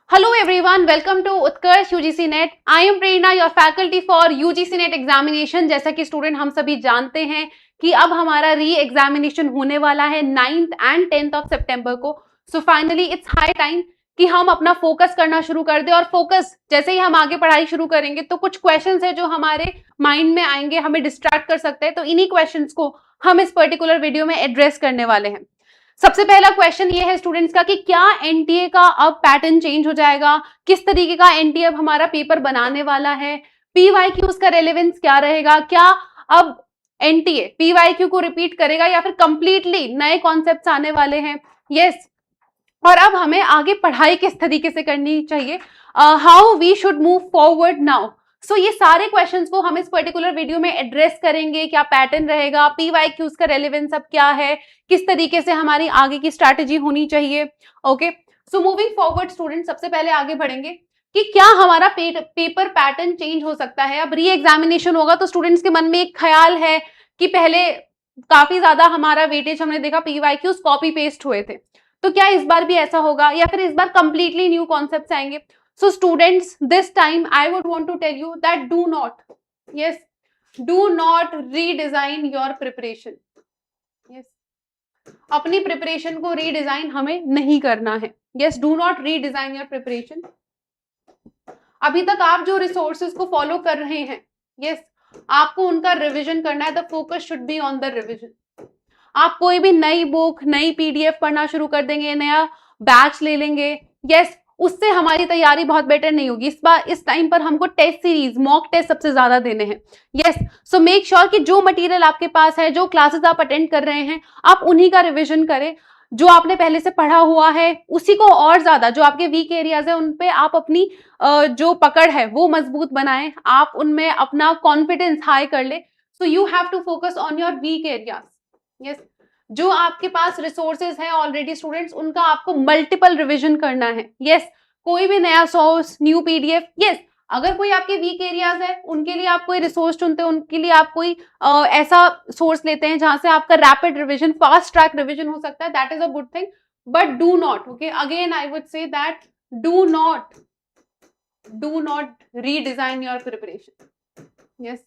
Hello everyone, welcome to Utkarsh UGC Net. I am Prerna, your faculty for UGC Net examination. जैसा कि student हम सभी जानते हैं कि अब हमारा री एग्जामिनेशन होने वाला है 9th एंड 10th ऑफ सितंबर को. So finally it's high time कि हम अपना फोकस करना शुरू कर दें. और फोकस जैसे ही हम आगे पढ़ाई शुरू करेंगे तो कुछ क्वेश्चंस है जो हमारे माइंड में आएंगे, हमें डिस्ट्रैक्ट कर सकते हैं. तो इन्हीं क्वेश्चंस को हम इस पर्टिकुलर वीडियो में एड्रेस करने वाले हैं. सबसे पहला क्वेश्चन ये है स्टूडेंट्स का कि क्या एनटीए का अब पैटर्न चेंज हो जाएगा, किस तरीके का एनटीए अब हमारा पेपर बनाने वाला है, पीवाईक्यूज का रेलेवेंस क्या रहेगा, क्या अब एनटीए पीवाईक्यू को रिपीट करेगा या फिर कंप्लीटली नए कॉन्सेप्ट्स आने वाले हैं. यस, और अब हमें आगे पढ़ाई किस तरीके से करनी चाहिए, how we should move forward now. So ये सारे क्वेश्चंस को हम इस पर्टिकुलर वीडियो में एड्रेस करेंगे. क्या पैटर्न रहेगा, पीवाईक्यूज का रेलेवेंस अब क्या है, किस तरीके से हमारी आगे की स्ट्रैटेजी होनी चाहिए. Okay, so moving forward student, सबसे पहले आगे बढ़ेंगे कि क्या हमारा पेपर पैटर्न चेंज हो सकता है. अब री एग्जामिनेशन होगा तो स्टूडेंट्स के मन में एक ख्याल है कि पहले काफी ज्यादा हमारा वेटेज हमने देखा पीवाईक्यूज कॉपी पेस्ट हुए थे, तो क्या इस बार भी ऐसा होगा या फिर इस बार कंप्लीटली न्यू कॉन्सेप्ट्स आएंगे. So students, this time I would want to tell you that do not redesign your preparation. Yes, अपनी प्रिपरेशन को रीडिजाइन हमें नहीं करना है. Yes, do not redesign your preparation. अभी तक आप जो रिसोर्सेज को फॉलो कर रहे हैं, yes, आपको उनका रिविजन करना है. The focus should be on the revision. आप कोई भी नई बुक, नई पीडीएफ पढ़ना शुरू कर देंगे, नया बैच ले लेंगे, yes, उससे हमारी तैयारी बहुत बेटर नहीं होगी. इस टाइम पर हमको टेस्ट सीरीज, मॉक टेस्ट सबसे ज्यादा देने हैं. यस, सो मेक श्योर कि जो मटेरियल आपके पास है, जो क्लासेस आप अटेंड कर रहे हैं, आप उन्हीं का रिवीजन करें. जो आपने पहले से पढ़ा हुआ है उसी को और ज्यादा, जो आपके वीक एरियाज है उन पे आप अपनी जो पकड़ है वो मजबूत बनाएं, आप उनमें अपना कॉन्फिडेंस हाई कर ले. So you have to focus on your weak areas. Yes, जो आपके पास रिसोर्सेज हैं ऑलरेडी स्टूडेंट्स, उनका आपको मल्टीपल रिवीजन करना है. यस, कोई भी नया सोर्स, न्यू पीडीएफ. यस, अगर कोई आपके वीक एरियाज है उनके लिए आप कोई रिसोर्स चुनते हैं, उनके लिए आप कोई ऐसा सोर्स लेते हैं जहां से आपका rapid revision, fast track revision हो सकता है. That is a good thing, but do not, okay, again I would say that do not redesign your preparation. Yes,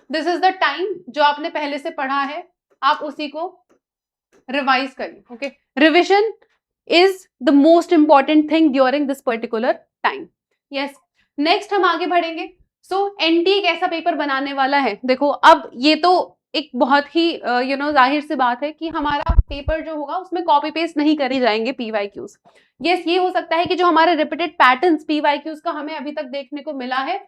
this is the time, जो आपने पहले से पढ़ा है आप उसी को रिवाइज करिए. Okay, revision is the most important thing during this particular time. Yes, next हम आगे बढ़ेंगे. सो एनटीए कैसा पेपर बनाने वाला है. देखो, अब ये तो एक बहुत ही जाहिर सी बात है कि हमारा पेपर जो होगा उसमें कॉपी पेस्ट नहीं करे जाएंगे पीवाईक्यूज. यस, ये हो सकता है कि जो हमारे रिपीटेड पैटर्न्स पीवाईक्यूज का हमें अभी तक देखने को मिला है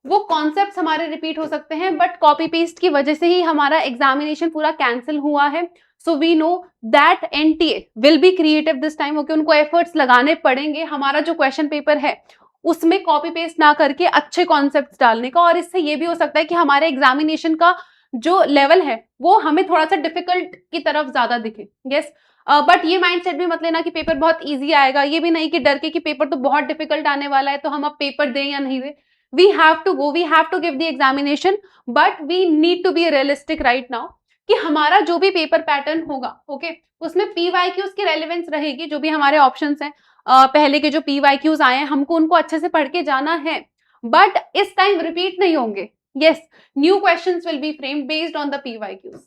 वो कॉन्सेप्ट्स हमारे रिपीट हो सकते हैं, बट कॉपी पेस्ट की वजह से ही हमारा एग्जामिनेशन पूरा कैंसिल हुआ है. So we know that NTA will be creative this time. Okay, उनको एफर्ट्स लगाने पड़ेंगे हमारा जो क्वेश्चन पेपर है उसमें कॉपी पेस्ट ना करके अच्छे कॉन्सेप्ट्स डालने का. और इससे ये भी हो सकता है कि हमारे एग्जामिनेशन का जो लेवल है वो हमें थोड़ा सा डिफिकल्ट की तरफ ज्यादा दिखे. यस, बट ये माइंडसेट भी मत लेना कि पेपर बहुत ईजी आएगा, ये भी नहीं कि डर के कि पेपर तो बहुत डिफिकल्ट आने वाला है तो हम अब पेपर दें या नहीं दें. We have to go, we have to give the examination, but we need to be realistic right now कि हमारा जो भी पेपर पैटर्न होगा, ओके, उसमें पीवाईक्यूज की रेलेवेंस रहेगी. जो भी हमारे ऑप्शंस हैं, पहले के जो पीवाईक्यूज आए हैं हमको उनको अच्छे से पढ़ के जाना है, बट इस टाइम रिपीट नहीं होंगे. Yes, new questions will be framed based on the PYQs.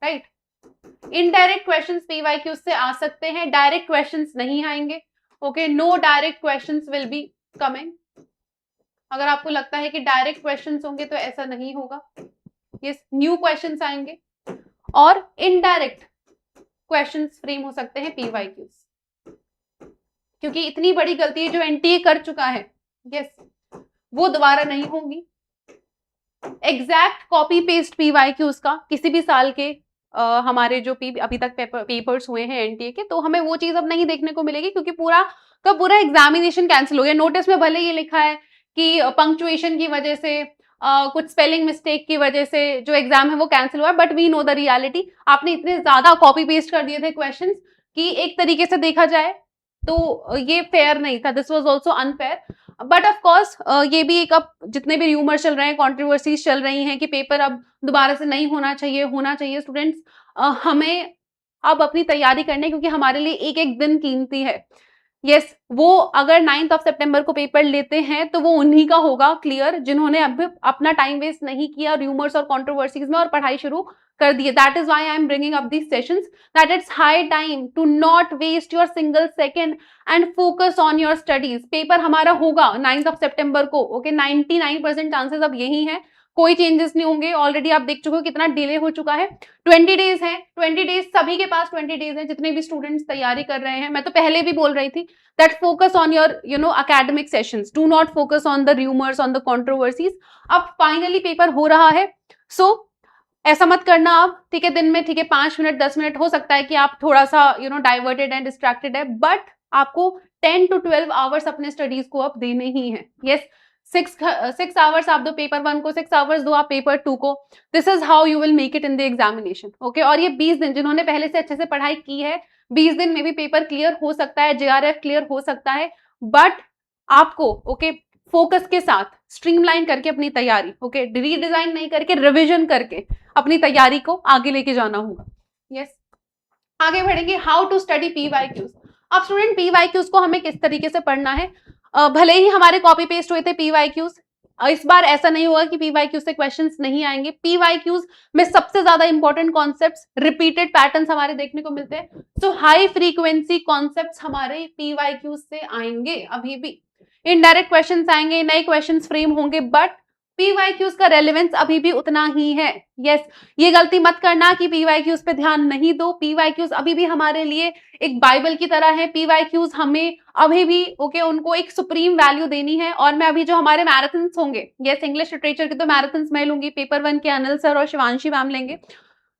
Right, indirect questions PYQs से आ सकते हैं, डायरेक्ट क्वेश्चंस नहीं आएंगे. Okay, no direct questions will be coming. अगर आपको लगता है कि डायरेक्ट क्वेश्चंस होंगे तो ऐसा नहीं होगा. यस, न्यू क्वेश्चंस आएंगे और इनडायरेक्ट क्वेश्चंस फ्रेम हो सकते हैं पीवाईक्यूज, क्योंकि इतनी बड़ी गलती जो एनटीए कर चुका है, यस, वो दोबारा नहीं होगी. एग्जैक्ट कॉपी पेस्ट पीवाईक्यूज का किसी भी साल के हमारे जो अभी तक पेपर्स हुए हैं एनटीए के, तो हमें वो चीज अब नहीं देखने को मिलेगी, क्योंकि पूरा का पूरा एग्जामिनेशन कैंसिल हो गया. नोटिस में भले ये लिखा है कि पंक्चुएशन की वजह से, कुछ स्पेलिंग मिस्टेक की वजह से जो एग्जाम है वो कैंसिल हुआ है, but we know the reality. आपने इतने ज्यादा कॉपी पेस्ट कर दिए थे क्वेश्चंस कि एक तरीके से देखा जाए तो ये फेयर नहीं था. This was also unfair. But of course ये भी एक, अब जितने भी र्यूमर चल रहे हैं, कॉन्ट्रोवर्सीज चल रही हैं कि पेपर अब दोबारा से नहीं होना चाहिए. स्टूडेंट्स, हमें अब अपनी तैयारी करनी है, क्योंकि हमारे लिए एक एक दिन कीमती है. यस वो अगर 9th ऑफ सितंबर को पेपर लेते हैं तो वो उन्हीं का होगा क्लियर, जिन्होंने अभी अपना टाइम वेस्ट नहीं किया रूमर्स और कंट्रोवर्सीज में और पढ़ाई शुरू कर दी है. That is why I am bringing up these sessions, that it's high time to not waste your single second and focus on your studies. Paper हमारा होगा 9th ऑफ सितंबर को. ओके 99% चांसेस अब यही है, कोई चेंजेस नहीं होंगे. ऑलरेडी आप देख चुके हो कितना डिले हो चुका है. 20 डेज है, 20 डेज सभी के पास 20 डेज है जितने भी स्टूडेंट्स तैयारी कर रहे हैं. मैं तो पहले भी बोल रही थी that focus on your academic sessions, do not focus on the rumors, on the controversies. अब फाइनली पेपर हो रहा है, सो ऐसा मत करना आप, ठीक है. दिन में ठीक है 5 मिनट 10 मिनट हो सकता है कि आप थोड़ा सा डाइवर्टेड है, डिस्ट्रैक्टेड है, बट आपको 10 to 12 आवर्स अपने स्टडीज को अब देने ही है. यस 6 आवर्स आप दो पेपर 1 को, 6 आवर्स दो आप पेपर 2 को. This is how you will make it in the examination. Okay और ये 20 दिन जिन्होंने पहले से अच्छे से पढ़ाई की है, 20 दिन में भी पेपर क्लियर हो सकता है, जेआरएफ क्लियर हो सकता है, बट आपको ओके फोकस के साथ स्ट्रीमलाइन करके अपनी तैयारी, ओके रीडिजाइन नहीं करके रिविजन करके अपनी तैयारी को आगे लेके जाना होगा. यस आगे बढ़ेंगे. How to study PYQs. अब स्टूडेंट पीवाईक्यूज को हमें किस तरीके से पढ़ना है. भले ही हमारे कॉपी पेस्ट हुए थे पीवाईक्यूज, इस बार ऐसा नहीं होगा कि पीवाईक्यूज से क्वेश्चंस नहीं आएंगे. पीवाईक्यूज में सबसे ज्यादा इंपॉर्टेंट कॉन्सेप्ट्स, रिपीटेड पैटर्न्स हमारे देखने को मिलते हैं. सो हाई फ्रीक्वेंसी कॉन्सेप्ट्स हमारे पीवाईक्यूज से आएंगे. अभी भी इनडायरेक्ट क्वेश्चंस आएंगे, नए क्वेश्चंस फ्रेम होंगे, बट पीवाईक्यूज का रेलेवेंस अभी भी उतना ही है. यस ये गलती मत करना कि पीवाईक्यूज पे ध्यान नहीं दो. पीवाईक्यूज अभी भी हमारे लिए एक बाइबल की तरह है. पीवाईक्यूज हमें अभी भी ओके उनको एक सुप्रीम वैल्यू देनी है. और मैं अभी जो हमारे मैराथन्स होंगे, यस इंग्लिश लिटरेचर के तो मैराथन्स मैं लूंगी, पेपर 1 के अनिल सर और शिवांशी मैम लेंगे.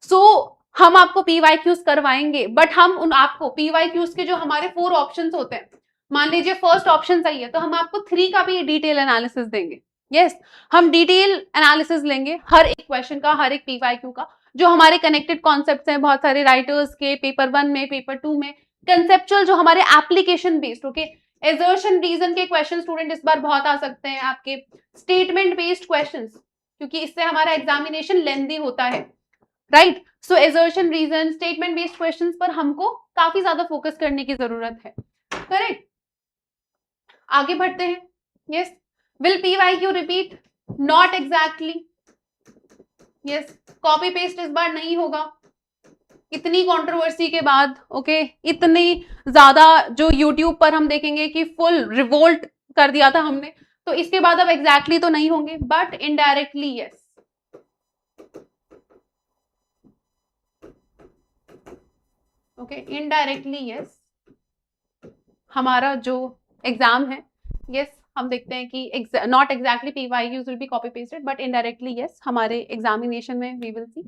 सो हम आपको पीवाईक्यूज करवाएंगे, बट हम उन आपको पीवाईक्यूज के जो हमारे 4 ऑप्शंस होते हैं, मान लीजिए फर्स्ट ऑप्शन सही है तो हम आपको 3 का भी डिटेल एनालिसिस देंगे. यस हम डिटेल एनालिसिस लेंगे हर एक क्वेश्चन का, हर एक पीवाईक्यू का, जो हमारे कनेक्टेड कॉन्सेप्ट्स हैं बहुत सारे राइटर्स के, पेपर 1 में, पेपर 2 में, कंसेप्चुअल जो हमारे application based, okay assertion reason के क्वेश्चन स्टूडेंट इस बार बहुत आ सकते हैं आपके, स्टेटमेंट बेस्ड क्वेश्चंस, क्योंकि इससे हमारा एग्जामिनेशन लेंदी होता है, right. So assertion reason, statement based questions पर हमको काफी ज्यादा फोकस करने की जरूरत है. करेक्ट. आगे बढ़ते हैं. Yes will PYQ repeat? Not exactly. Yes, copy paste इस बार नहीं होगा. इतनी कंट्रोवर्सी के बाद, ओके इतनी ज्यादा जो यूट्यूब पर हम देखेंगे कि फुल रिवोल्ट कर दिया था हमने, तो इसके बाद अब एग्जैक्टली तो नहीं होंगे, but indirectly yes. Okay indirectly yes हमारा जो एग्जाम है, यस हम देखते हैं कि not exactly PYQs will be copy pasted, but indirectly yes हमारे एग्जामिनेशन में वी विल सी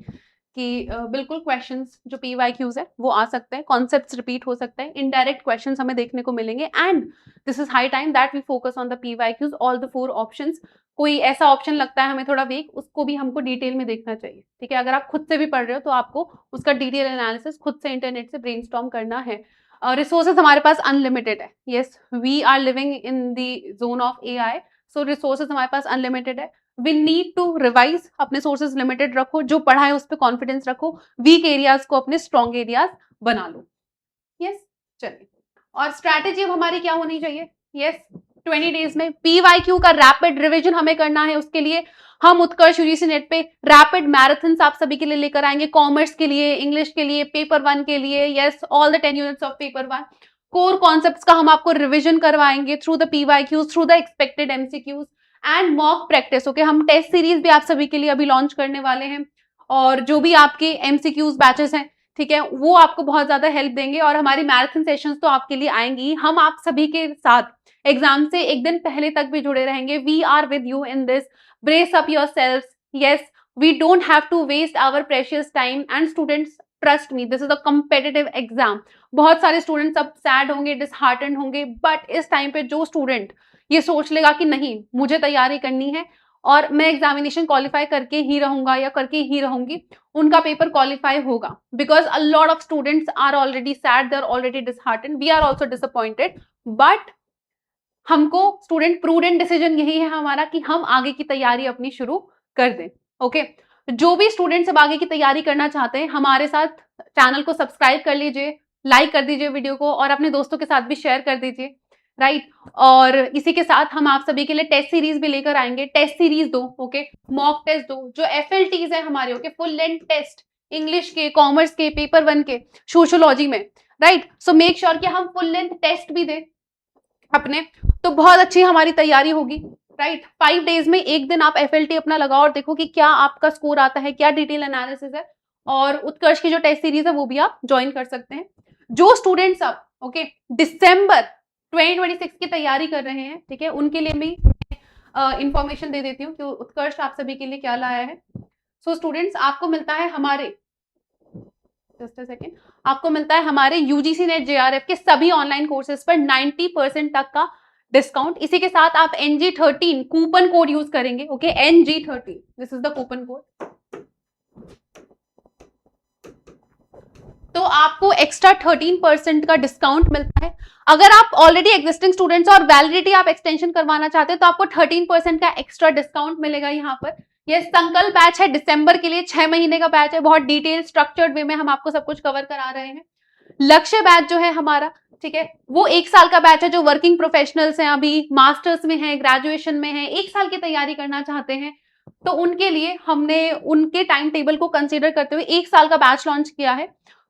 कि बिल्कुल क्वेश्चंस जो पीवाईक्यूज है वो आ सकते हैं, कॉन्सेप्ट्स रिपीट हो सकते हैं, इनडायरेक्ट क्वेश्चंस हमें देखने को मिलेंगे. And this is high time that we focus on the PYQs, all the 4 options. कोई ऐसा ऑप्शन लगता है हमें थोड़ा वीक, उसको भी हमको डिटेल में देखना चाहिए, ठीक है. अगर आप खुद से भी पढ़ रहे हो तो आपको उसका डिटेल एनालिसिस खुद से इंटरनेट से ब्रेनस्टॉर्म करना है. रिसोर्सेज हमारे पास अनलिमिटेड है. Yes we are living in the zone of AI, so resources हमारे पास अनलिमिटेड है. वी नीड टू रिवाइज, अपने सोर्सेज लिमिटेड रखो, जो पढ़ा है उस पर कॉन्फिडेंस रखो, वीक एरियाज को अपने स्ट्रॉन्ग एरियाज बना लो. यस चलिए, और स्ट्रैटेजी अब हमारी क्या होनी चाहिए. यस 20 डेज में पीवाईक्यू का रैपिड रिविजन हमें करना है. उसके लिए हम उत्कर्ष यूजीसी नेट पे रैपिड मैराथन्स आप सभी के लिए लेकर आएंगे, कॉमर्स के लिए, इंग्लिश के लिए, पेपर 1 के लिए, yes all the 10 units of paper 1. Core concepts का हम आपको रिविजन करवाएंगे through the PYQs, through the expected MCQs and mock practice. Okay हम टेस्ट सीरीज भी आप सभी के लिए अभी लॉन्च करने वाले हैं, और जो भी आपके एमसीक्यूज बैचेस हैं, ठीक है, वो आपको बहुत ज्यादा हेल्प देंगे. और हमारी मैराथन सेशंस तो आपके लिए आएंगी. हम आप सभी के साथ एग्जाम से एक दिन पहले तक भी जुड़े रहेंगे. We are with you in this. Brace up yourselves. Yes we don't have to waste our precious time. And students trust me, this is a competitive exam. बहुत सारे स्टूडेंट्स अब सैड होंगे, डिसहार्टेंड होंगे, बट इस time पे जो student ये सोच लेगा कि नहीं मुझे तैयारी करनी है और मैं एग्जामिनेशन क्वालिफाई करके ही रहूंगा या करके ही रहूंगी, उनका पेपर क्वालिफाई होगा. Because a lot of students are already sad, they are already disheartened, we are also disappointed, but हमको स्टूडेंट प्रूडेंट डिसीजन यही है हमारा कि हम आगे की तैयारी अपनी शुरू कर दें. ओके जो भी स्टूडेंट्स अब आगे की तैयारी करना चाहते हैं, हमारे साथ चैनल को सब्सक्राइब कर लीजिए, लाइक कर दीजिए वीडियो को और अपने दोस्तों के साथ भी शेयर कर दीजिए, राइट। और इसी के साथ हम आप सभी के लिए टेस्ट सीरीज भी लेकर आएंगे, test series 2, okay, mock test 2, जो FLTs है हमारे, okay, full length test English के, कॉमर्स के, पेपर 1 के, सोशियोलॉजी में, राइट। सो मेक श्योर कि हम फुल लेंथ टेस्ट भी दें अपने, तो बहुत अच्छी हमारी तैयारी होगी, राइट। 5 डेज में एक दिन आप FLT अपना लगाओ और देखो कि क्या आपका स्कोर आता है, क्या डिटेल एनालिसिस है, और उत्कर्ष की जो टेस्ट सीरीज है वो भी आप ज्वाइन कर सकते हैं। जो स्टूडेंट्स अब ओके दिसंबर 2026 की तैयारी कर रहे हैं, ठीक है, उनके लिए मैं इंफॉर्मेशन दे देती हूँ कि उत्कर्ष आप सभी के लिए क्या लाया है। सो स्टूडेंट्स, आपको मिलता है हमारे, जस्ट अ सेकेंड, आपको मिलता है हमारे UGC नेट JRF के सभी ऑनलाइन कोर्सेज पर 90% तक का डिस्काउंट। इसी के साथ आप NG13 कूपन कोड यूज करेंगे, okay, NG13, this is the coupon code, तो आपको एक्स्ट्रा 13% का डिस्काउंट मिलता है। अगर आप ऑलरेडी एग्जिस्टिंग स्टूडेंट्स और वैलिडिटी आप एक्सटेंशन करवाना चाहते हैं तो आपको 13% का एक्स्ट्रा डिस्काउंट मिलेगा यहाँ पर। ये संकल्प बैच है दिसंबर के लिए, 6 महीने का बैच है, बहुत डिटेल स्ट्रक्चर्ड वे में हम आपको सब कुछ कवर करा रहे हैं। लक्ष्य बैच जो है हमारा, ठीक है, वो 1 साल का बैच है, जो वर्किंग प्रोफेशनल्स हैं, अभी मास्टर्स में हैं, ग्रेजुएशन में हैं, 1 साल की तैयारी करना चाहते हैं, तो उनके लिए हमने उनके टाइम टेबल को कंसिडर करते हुए 1 साल का बैच लॉन्च किया है।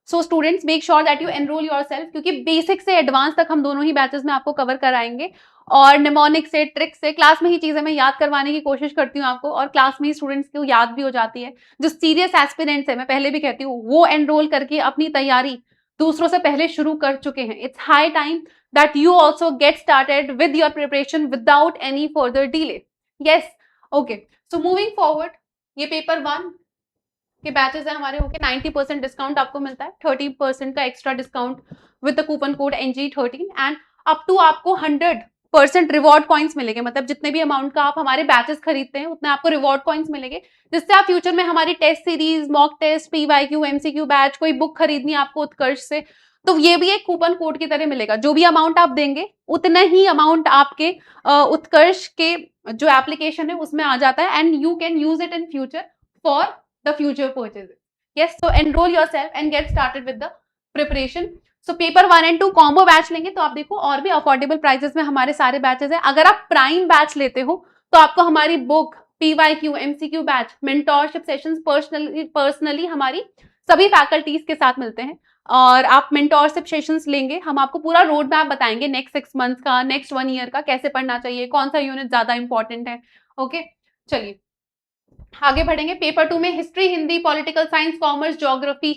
So students, make sure that you enrol yourself, क्योंकि बेसिक से एडवांस तक हम दोनों ही बैचेस में आपको कवर कराएंगे, और निमोनिक से, ट्रिक से, क्लास में ही चीजें मैं याद करवाने की कोशिश करती हूँ आपको, और क्लास में ही स्टूडेंट्स को याद भी हो जाती है। जो सीरियस एस्पिरेंट्स है, मैं पहले भी कहती हूँ, वो एनरोल करके अपनी तैयारी दूसरों से पहले शुरू कर चुके हैं। It's high time that you also get started with your preparation without any further delay. Yes, okay. So moving forward, ये पेपर 1 के बैचेस है हमारे, ओके, 90% डिस्काउंट आपको मिलता है, 30% का extra discount with the coupon code NG13, and up to आपको 100% reward coins मिलेंगे। मतलब जितने भी अमाउंट का आप हमारे बैचेस खरीदते हैं उतने आपको रिवॉर्ड कॉइन्स मिलेंगे, जिससे आप फ्यूचर में हमारी test series, mock test, PYQ, MCQ batch, कोई बुक खरीदनी है आपको उत्कर्ष से, तो ये भी एक कूपन कोड की तरह मिलेगा। जो भी अमाउंट आप देंगे उतना ही अमाउंट आपके उत्कर्ष के जो एप्लीकेशन है उसमें आ जाता है, and you can use it in future for the future purchases. Yes, so enroll yourself and get started with the preparation. So paper 1 and 2 combo batch लेंगे तो आप देखो और भी अफोर्डेबल प्राइसेस में हमारे सारे बैचेस हैं। अगर आप प्राइम बैच लेते हो तो आपको हमारी book, PYQ, MCQ batch, mentorship sessions personally हमारी सभी फैकल्टीज के साथ मिलते हैं, और आप मेंटोरशिप सेशंस लेंगे, हम आपको पूरा रोड मैप बताएंगे नेक्स्ट 6 मंथ्स का, नेक्स्ट 1 ईयर का, कैसे पढ़ना चाहिए, कौन सा यूनिट ज्यादा इंपॉर्टेंट है। ओके, चलिए आगे बढ़ेंगे। पेपर 2 में history, Hindi, political science, commerce, geography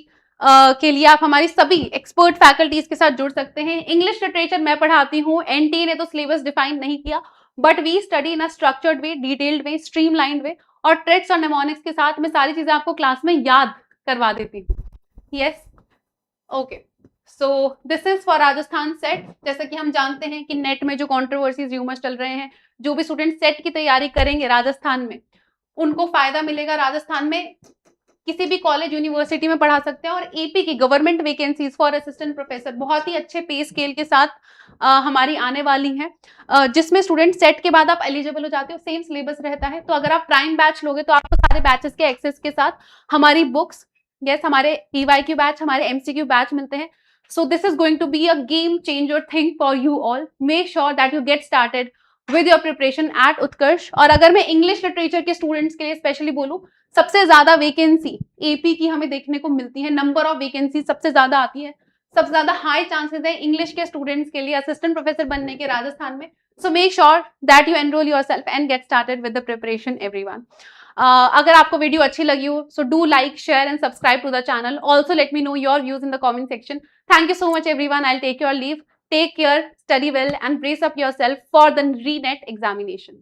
के लिए आप हमारी सभी एक्सपर्ट फैकल्टीज के साथ जुड़ सकते हैं। इंग्लिश लिटरेचर मैं पढ़ाती हूँ, NTA ने तो सिलेबस डिफाइन नहीं किया, but we study in a structured way, detailed way, streamlined way, और ट्रिक्स और निमोनिक्स के साथ मैं सारी चीजें आपको क्लास में याद करवा देती हूँ। Yes, okay, so this is for Rajasthan set. जैसा कि हम जानते हैं कि नेट में जो कंट्रोवर्सीज, र्यूमर्स चल रहे हैं, जो भी स्टूडेंट सेट की तैयारी करेंगे राजस्थान में उनको फायदा मिलेगा। राजस्थान में किसी भी कॉलेज, यूनिवर्सिटी में पढ़ा सकते हैं, और AP की government vacancies for assistant professor बहुत ही अच्छे पे स्केल के साथ हमारी आने वाली हैं, जिसमें स्टूडेंट सेट के बाद आप एलिजिबल हो जाते हो, सेम सिलेबस रहता है। तो अगर आप प्राइम बैच लोगे तो आपको सारे बैचेस के एक्सेस के साथ हमारी बुक्स, यस, हमारे PYQ बैच, हमारे MCQ बैच मिलते हैं। So this is going to be a game changer thing for you all. Make sure that you get started with your preparation at Utkarsh. और अगर मैं इंग्लिश लिटरेचर के students के लिए स्पेशली बोलूं, सबसे ज्यादा वैकेंसी AP की हमें देखने को मिलती है, नंबर ऑफ वैकेंसी सबसे ज्यादा आती है, सबसे ज्यादा हाई चांसेस है इंग्लिश के स्टूडेंट्स के लिए असिस्टेंट प्रोफेसर बनने के राजस्थान में। So make sure that you enrol yourself and get started with the preparation everyone. अगर आपको वीडियो अच्छी लगी हो, so do like, share and subscribe to the channel. Also let me know your views in the comment section. Thank you so much everyone. I'll take your leave. Take care, study well, and brace up yourself for the re-net examination.